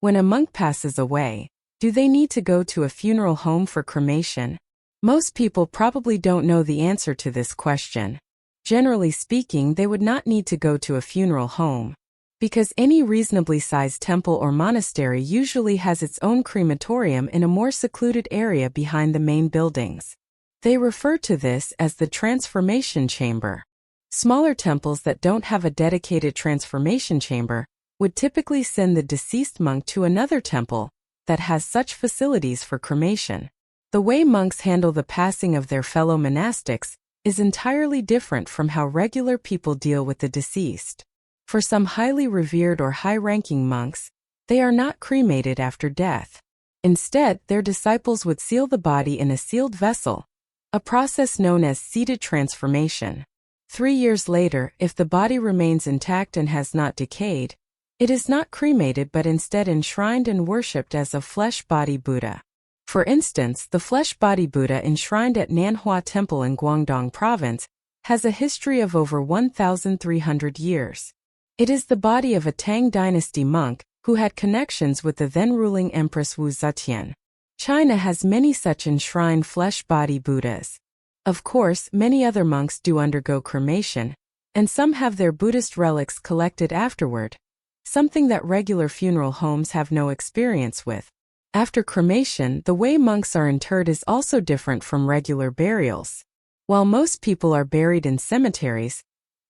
When a monk passes away, do they need to go to a funeral home for cremation? Most people probably don't know the answer to this question. Generally speaking, they would not need to go to a funeral home, because any reasonably sized temple or monastery usually has its own crematorium in a more secluded area behind the main buildings. They refer to this as the transformation chamber. Smaller temples that don't have a dedicated transformation chamber would typically send the deceased monk to another temple that has such facilities for cremation. The way monks handle the passing of their fellow monastics is entirely different from how regular people deal with the deceased. For some highly revered or high-ranking monks, they are not cremated after death. Instead, their disciples would seal the body in a sealed vessel, a process known as seated transformation. 3 years later, if the body remains intact and has not decayed, it is not cremated but instead enshrined and worshipped as a flesh-body Buddha. For instance, the flesh-body Buddha enshrined at Nanhua Temple in Guangdong Province has a history of over 1,300 years. It is the body of a Tang dynasty monk who had connections with the then-ruling Empress Wu Zetian. China has many such enshrined flesh-body Buddhas. Of course, many other monks do undergo cremation, and some have their Buddhist relics collected afterward, something that regular funeral homes have no experience with. After cremation, the way monks are interred is also different from regular burials. While most people are buried in cemeteries,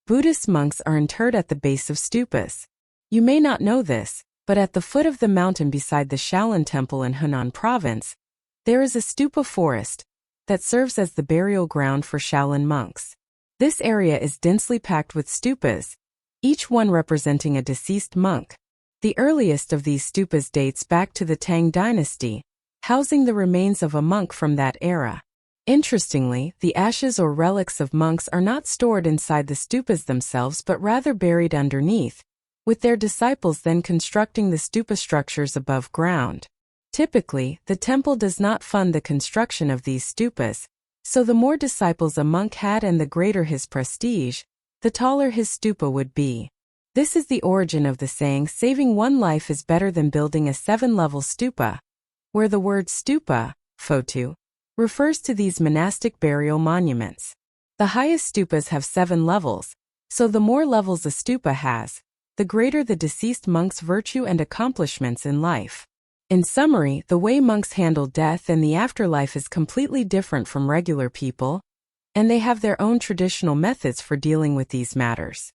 Buddhist monks are interred at the base of stupas. You may not know this, but at the foot of the mountain beside the Shaolin Temple in Henan Province, there is a stupa forest that serves as the burial ground for Shaolin monks. This area is densely packed with stupas, each one representing a deceased monk. The earliest of these stupas dates back to the Tang dynasty, housing the remains of a monk from that era. Interestingly, the ashes or relics of monks are not stored inside the stupas themselves but rather buried underneath, with their disciples then constructing the stupa structures above ground. Typically, the temple does not fund the construction of these stupas, so the more disciples a monk had and the greater his prestige, the taller his stupa would be. This is the origin of the saying, saving one life is better than building a 7-level stupa, where the word stupa, fotu, refers to these monastic burial monuments. The highest stupas have 7 levels, so the more levels a stupa has, the greater the deceased monk's virtue and accomplishments in life. In summary, the way monks handle death and the afterlife is completely different from regular people, and they have their own traditional methods for dealing with these matters.